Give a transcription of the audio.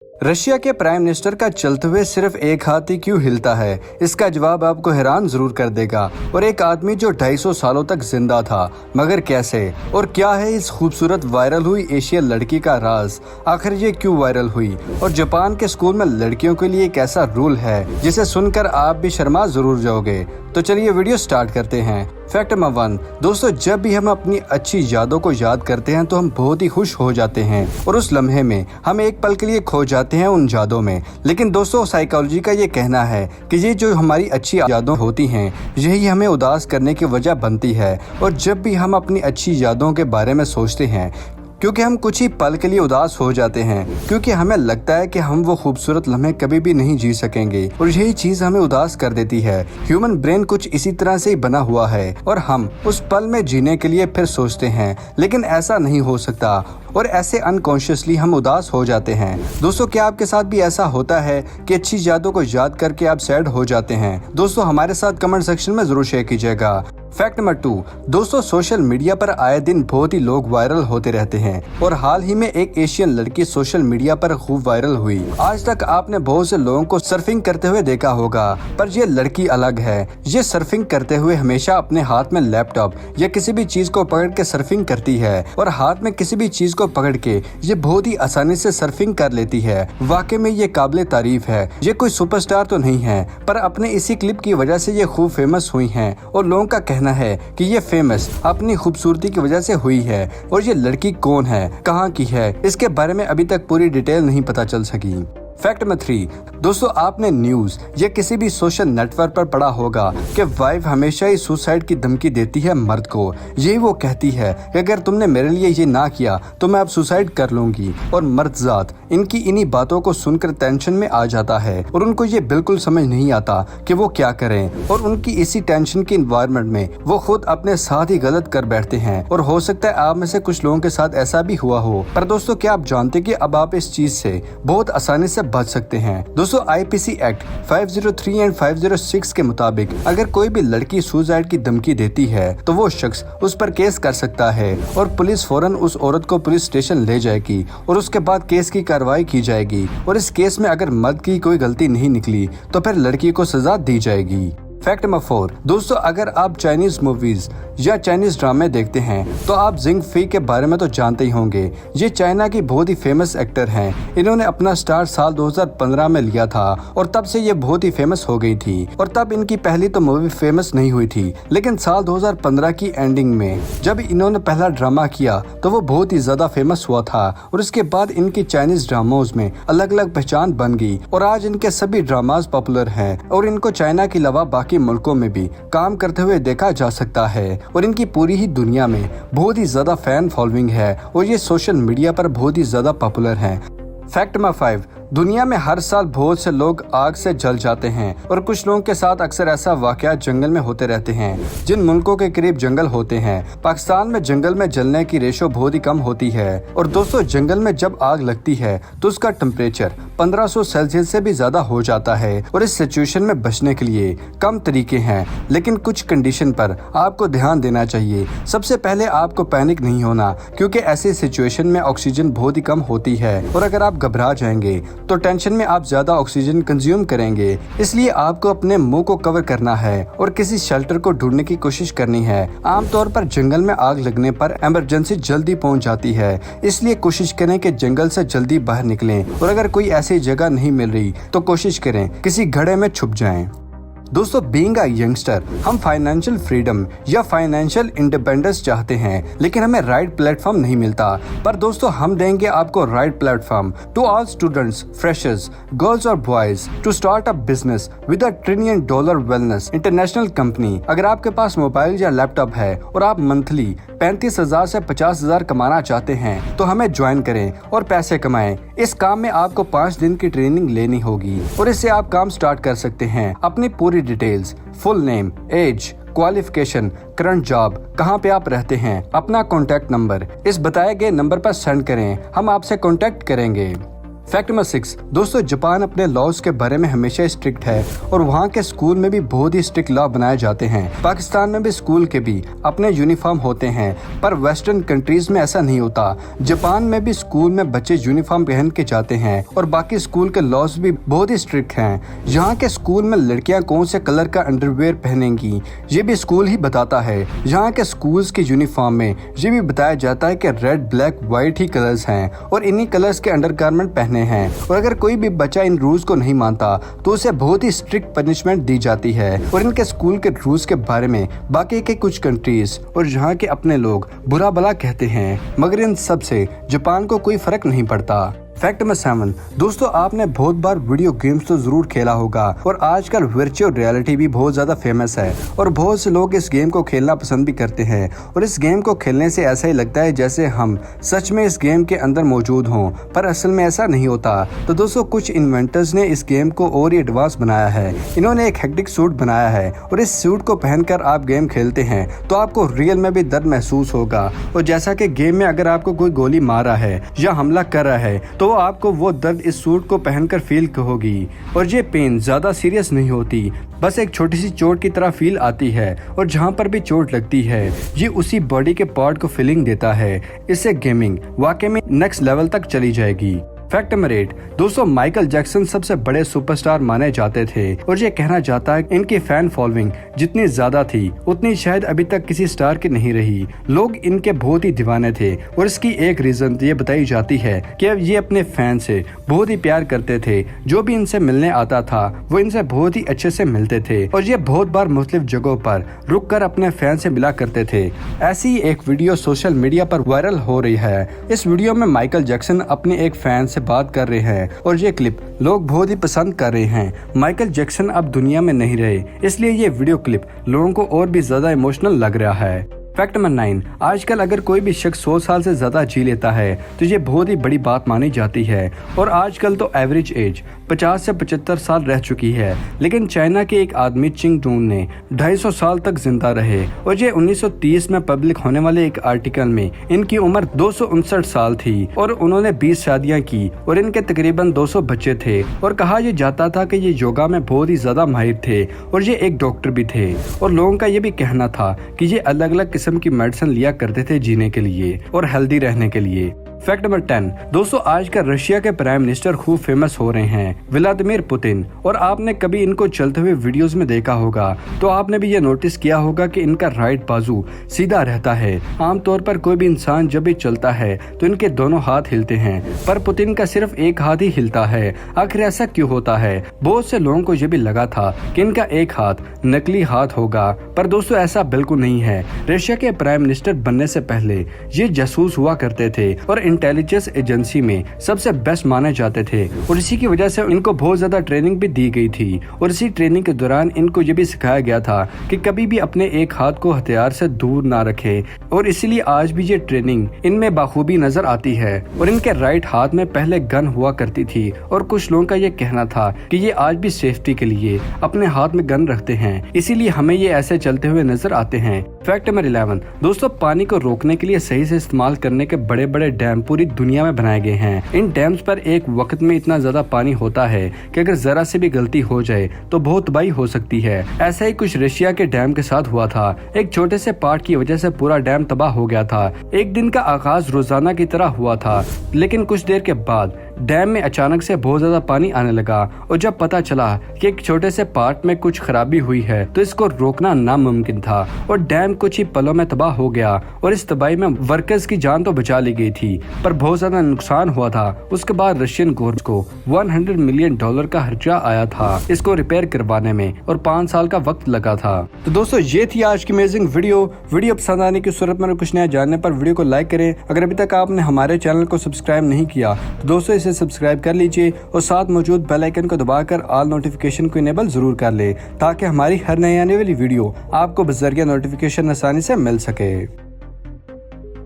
Russia के prime minister का चलते हुए सिर्फ एक हाथ ही क्यों हिलता है? इसका जवाब आपको हैरान जरूर कर देगा। और एक आदमी जो 250 सालों तक जिंदा था, मगर कैसे? और क्या है इस खूबसूरत वायरल हुई एशियन लड़की का राज? आखिर ये क्यों वायरल हुई? और जापान के स्कूल में लड़कियों के लिए एक ऐसा रूल है जिसे सुनकर आप भी शर्मा जरूर जाओगे। तो चलिए वीडियो स्टार्ट करते हैं। Fact number 1। दोस्तों, जब भी हम अपनी अच्छी यादों को याद करते हैं तो हम बहुत ही खुश हो जाते हैं और उस लम्हे में हम एक पल के लिए खो जाते हैं उन यादों में। लेकिन दोस्तों, साइकोलॉजी का ये कहना है कि ये जो हमारी अच्छी यादों होती हैं, यही हमें उदास करने की वजह बनती है। और जब भी हम अपनी अच्छी यादों के बारे में सोचते हैं, क्योंकि हम कुछ ही पल के लिए उदास हो जाते हैं, क्योंकि हमें लगता है कि हम वो खूबसूरत लम्हे कभी भी नहीं जी सकेंगे और यही चीज हमें उदास कर देती है। ह्यूमन ब्रेन कुछ इसी तरह से ही बना हुआ है और हम उस पल में जीने के लिए फिर सोचते हैं, लेकिन ऐसा नहीं हो सकता और ऐसे अनकॉन्शियसली हम उदास हो जाते हैं। दोस्तों, क्या आपके साथ भी ऐसा होता है कि अच्छी यादों को याद करके आप सैड हो जाते हैं? दोस्तों, हमारे साथ कमेंट सेक्शन में जरूर शेयर कीजिएगा। Fact number 2। दोस्तों, सोशल मीडिया पर आए दिन बहुत ही लोग वायरल होते रहते हैं और हाल ही में एक एशियन लड़की सोशल मीडिया पर खूब वायरल हुई। आज तक आपने बहुत से लोगों को सर्फिंग करते हुए देखा होगा, पर ये लड़की अलग है। ये सर्फिंग करते हुए हमेशा अपने हाथ में लैपटॉप या किसी भी चीज को पकड़ के सर्फिंग करती है और हाथ में किसी भी चीज को पकड़ के ये बहुत ही आसानी से सर्फिंग कर लेती है। वाकई में ये काबिले तारीफ है। ये कोई सुपरस्टार तो नहीं है, पर अपने इसी क्लिप की वजह से ये खूब फेमस हुई हैं और लोगों का कहना है कि ये फेमस अपनी खूबसूरती की वजह से हुई है। और ये लड़की कौन है, कहाँ की है, इसके बारे में अभी तक पूरी डिटेल नहीं पता चल सकी। Fact number 3। दोस्तों, आपने न्यूज या किसी भी सोशल नेटवर्क पर पढ़ा होगा कि वाइफ हमेशा ही सुसाइड की धमकी देती है मर्द को। यही वो कहती है कि अगर तुमने मेरे लिए ये ना किया तो मैं अब सुसाइड कर लूंगी। और मर्द जात इनकी इन्हीं बातों को सुनकर टेंशन में आ जाता है और उनको ये बिल्कुल समझ नहीं आता कि वो क्या करें। और उनकी इसी टेंशन की इन्वायरमेंट में वो खुद अपने साथ ही गलत कर बैठते हैं। और हो सकता है आप में से कुछ लोगों के साथ ऐसा भी हुआ हो। पर दोस्तों, क्या आप जानते कि अब आप इस चीज से बहुत आसानी से बच सकते हैं? दोस्तों, आईपीसी एक्ट 503 एंड 506 के मुताबिक अगर कोई भी लड़की सुसाइड की धमकी देती है तो वो शख्स उस पर केस कर सकता है और पुलिस फौरन उस औरत को पुलिस स्टेशन ले जाएगी और उसके बाद केस की कार्रवाई की जाएगी। और इस केस में अगर मर्द की कोई गलती नहीं निकली तो फिर लड़की को सजा दी जाएगी। Fact number 4। दोस्तों, अगर आप चाइनीज मूवीज या चाइनीज ड्रामे देखते हैं तो आप जिंग फी के बारे में तो जानते ही होंगे। ये चाइना की बहुत ही फेमस एक्टर हैं। इन्होंने अपना स्टार साल 2015 में लिया था और तब से ये बहुत ही फेमस हो गई थी। और तब इनकी पहली तो मूवी फेमस नहीं हुई थी, लेकिन साल 2015 की एंडिंग में जब इन्होंने पहला ड्रामा किया तो वो बहुत ही ज्यादा फेमस हुआ था। और इसके बाद इनकी चाइनीज ड्रामोज में अलग अलग पहचान बन गई और आज इनके सभी ड्रामाज पॉपुलर हैं और इनको चाइना के अलावा बाकी मुल्कों में भी काम करते हुए देखा जा सकता है। और इनकी पूरी ही दुनिया में बहुत ही ज्यादा फैन फॉलोइंग है और ये सोशल मीडिया पर बहुत ही ज्यादा पॉपुलर हैं। Fact number 5। दुनिया में हर साल बहुत से लोग आग से जल जाते हैं और कुछ लोगों के साथ अक्सर ऐसा वाकया जंगल में होते रहते हैं। जिन मुल्कों के करीब जंगल होते हैं, पाकिस्तान में जंगल में जलने की रेशो बहुत ही कम होती है। और दोस्तों, जंगल में जब आग लगती है तो उसका टेम्परेचर 1500 सेल्सियस से भी ज्यादा हो जाता है। और इस सिचुएशन में बचने के लिए कम तरीके हैं, लेकिन कुछ कंडीशन पर आपको ध्यान देना चाहिए। सबसे पहले आपको पैनिक नहीं होना, क्योंकि ऐसी सिचुएशन में ऑक्सीजन बहुत ही कम होती है और अगर आप घबरा जाएंगे तो टेंशन में आप ज्यादा ऑक्सीजन कंज्यूम करेंगे। इसलिए आपको अपने मुंह को कवर करना है और किसी शेल्टर को ढूंढने की कोशिश करनी है। आमतौर पर जंगल में आग लगने पर इमरजेंसी जल्दी पहुंच जाती है, इसलिए कोशिश करें कि जंगल से जल्दी बाहर निकलें। और अगर कोई ऐसी जगह नहीं मिल रही तो कोशिश करें किसी घड़े में छुप जाएं। दोस्तों, बीइंग अ यंगस्टर हम फाइनेंशियल फ्रीडम या फाइनेंशियल इंडिपेंडेंस चाहते हैं, लेकिन हमें राइट प्लेटफॉर्म नहीं मिलता। पर दोस्तों, हम देंगे आपको right platform to all students, freshers, girls और boys to start a business with $1 trillion wellness international company. अगर आपके पास मोबाइल या लैपटॉप है और आप मंथली 35,000 से 50,000 कमाना चाहते हैं तो हमें ज्वाइन करें और पैसे कमाएं। इस काम में आपको 5 दिन की ट्रेनिंग लेनी होगी और इससे आप काम स्टार्ट कर सकते हैं। अपनी पूरी details, full name, age, qualification, current job, कहाँ पे आप रहते हैं, अपना कॉन्टैक्ट नंबर इस बताए गए नंबर पर सेंड करें। हम आपसे कॉन्टैक्ट करेंगे। फैक्ट नंबर 6 दोस्तों, जापान अपने लॉज के बारे में हमेशा स्ट्रिक्ट है और वहाँ के स्कूल में भी बहुत ही स्ट्रिक्ट लॉ बनाए जाते हैं। पाकिस्तान में भी स्कूल के भी अपने यूनिफॉर्म होते हैं, पर वेस्टर्न कंट्रीज में ऐसा नहीं होता। जापान में भी स्कूल में बच्चे यूनिफॉर्म पहन के जाते हैं और बाकी स्कूल के लॉज भी बहुत ही स्ट्रिक्ट हैं। यहाँ के स्कूल में लड़कियाँ कौन से कलर का अंडरवेयर पहनेंगी ये भी स्कूल ही बताता है। यहाँ के स्कूल्स के यूनिफॉर्म में ये भी बताया जाता है कि रेड, ब्लैक, व्हाइट ही कलर्स हैं और इन्हीं कलर्स के अंडरगारमेंट पहने हैं। और अगर कोई भी बच्चा इन रूल्स को नहीं मानता तो उसे बहुत ही स्ट्रिक्ट पनिशमेंट दी जाती है। और इनके स्कूल के रूल्स के बारे में बाकी के कुछ कंट्रीज और यहाँ के अपने लोग बुरा भला कहते हैं, मगर इन सब से जापान को कोई फर्क नहीं पड़ता। फैक्ट नंबर 7 दोस्तों, आपने बहुत बार वीडियो गेम्स तो जरूर खेला होगा और आजकल वर्चुअल रियलिटी भी बहुत ज्यादा फेमस है और बहुत से लोग इस गेम को खेलना पसंद भी करते हैं। और इस गेम को खेलने से ऐसा ही लगता है जैसे हम सच में इस गेम के अंदर मौजूद हों, पर असल में ऐसा नहीं होता। तो दोस्तों, कुछ इन्वेंटर्स ने इस गेम को और ही एडवांस बनाया है। इन्होंने एक हेक्टिक सूट बनाया है और इस सूट को पहनकर आप गेम खेलते हैं तो आपको रियल में भी दर्द महसूस होगा। और जैसा कि गेम में अगर आपको कोई गोली मार रहा है या हमला कर रहा है तो आपको वो दर्द इस सूट को पहनकर फील होगी। और ये पेन ज्यादा सीरियस नहीं होती, बस एक छोटी सी चोट की तरह फील आती है। और जहाँ पर भी चोट लगती है ये उसी बॉडी के पार्ट को फीलिंग देता है। इससे गेमिंग वाकई में नेक्स्ट लेवल तक चली जाएगी। फैक्ट नंबर 8 दोस्तों, माइकल जैक्सन सबसे बड़े सुपरस्टार माने जाते थे और ये कहना जाता है इनकी फैन फॉलोइंग जितनी ज्यादा थी उतनी शायद अभी तक किसी स्टार की नहीं रही। लोग इनके बहुत ही दीवाने थे और इसकी एक रीजन ये बताई जाती है कि ये अपने फैन से बहुत ही प्यार करते थे। जो भी इनसे मिलने आता था वो इनसे बहुत ही अच्छे से मिलते थे और ये बहुत बार मुख्तलिफ जगहों पर रुक कर अपने फैन से मिला करते थे। ऐसी एक वीडियो सोशल मीडिया पर वायरल हो रही है। इस वीडियो में माइकल जैक्सन अपने एक फैन से बात कर रहे हैं और ये क्लिप लोग बहुत ही पसंद कर रहे हैं। माइकल जैक्सन अब दुनिया में नहीं रहे, इसलिए ये वीडियो क्लिप लोगों को और भी ज्यादा इमोशनल लग रहा है। फैक्ट नंबर 9 आजकल अगर कोई भी शख्स 100 साल से ज्यादा जी लेता है तो ये बहुत ही बड़ी बात मानी जाती है। और आजकल तो एवरेज एज 50 से 75 साल रह चुकी है। लेकिन चाइना के एक आदमी चिंग डून ने 250 साल तक जिंदा रहे और ये 1930 में पब्लिक होने वाले एक आर्टिकल में इनकी उम्र 259 साल थी और उन्होंने 20 शादियां की और इनके तकरीबन 200 बच्चे थे। और कहा यह जाता था कि ये योगा में बहुत ही ज्यादा माहिर थे और ये एक डॉक्टर भी थे। और लोगों का ये भी कहना था कि ये अलग अलग किस्म की मेडिसिन लिया करते थे जीने के लिए और हेल्दी रहने के लिए। फैक्ट नंबर 10 दोस्तों, आजकल रशिया के प्राइम मिनिस्टर खूब फेमस हो रहे हैं, व्लादिमीर पुतिन। और आपने कभी इनको चलते हुए वीडियोस में देखा होगा तो आपने भी ये नोटिस किया होगा कि इनका राइट बाजू सीधा रहता है। आमतौर पर कोई भी इंसान जब भी चलता है तो इनके दोनों हाथ हिलते हैं, पर पुतिन का सिर्फ एक हाथ ही हिलता है। आखिर ऐसा क्यों होता है? बहुत से लोगों को ये भी लगा था कि इनका एक हाथ नकली हाथ होगा, पर दोस्तों ऐसा बिल्कुल नहीं है। रशिया के प्राइम मिनिस्टर बनने से पहले ये जासूस हुआ करते थे और इंटेलिजेंस एजेंसी में सबसे बेस्ट माने जाते थे और इसी की वजह से इनको बहुत ज्यादा ट्रेनिंग भी दी गई थी। और इसी ट्रेनिंग के दौरान इनको ये भी सिखाया गया था कि कभी भी अपने एक हाथ को हथियार से दूर ना रखे। और इसीलिए आज भी ये ट्रेनिंग इनमें बाखूबी नजर आती है। और इनके राइट हाथ में पहले गन हुआ करती थी और कुछ लोगों का ये कहना था कि ये आज भी सेफ्टी के लिए अपने हाथ में गन रखते हैं, इसीलिए हमें ये ऐसे चलते हुए नजर आते हैं। फैक्ट नंबर 11 दोस्तों, पानी को रोकने के लिए सही से इस्तेमाल करने के बड़े बड़े डैम पूरी दुनिया में बनाए गए हैं। इन डैम्स पर एक वक्त में इतना ज्यादा पानी होता है कि अगर जरा से भी गलती हो जाए तो बहुत तबाही हो सकती है। ऐसा ही कुछ रशिया के डैम के साथ हुआ था। एक छोटे से पार्ट की वजह से पूरा डैम तबाह हो गया था। एक दिन का आगाज रोजाना की तरह हुआ था, लेकिन कुछ देर के बाद डैम में अचानक से बहुत ज्यादा पानी आने लगा। और जब पता चला कि एक छोटे से पार्ट में कुछ खराबी हुई है तो इसको रोकना नामुमकिन था और डैम कुछ ही पलों में तबाह हो गया। और इस तबाही में वर्कर्स की जान तो बचा ली गई थी, पर बहुत ज्यादा नुकसान हुआ था। उसके बाद रशियन गवर्नमेंट को $100 मिलियन का खर्चा आया था इसको रिपेयर करवाने में और 5 साल का वक्त लगा था। तो दोस्तों, ये थी आज की अमेजिंग वीडियो पसंद आने की सूरत में कुछ नया जानने पर वीडियो को लाइक करें। अगर अभी तक आपने हमारे चैनल को सब्सक्राइब नहीं किया तो दोस्तों इसे सब्सक्राइब कर लीजिए और साथ मौजूद बेल आइकन को दबाकर ऑल नोटिफिकेशन को इनेबल जरूर कर ले, ताकि हमारी हर नई आने वाली वीडियो आपको बज़रिया नोटिफिकेशन आसानी से मिल सके।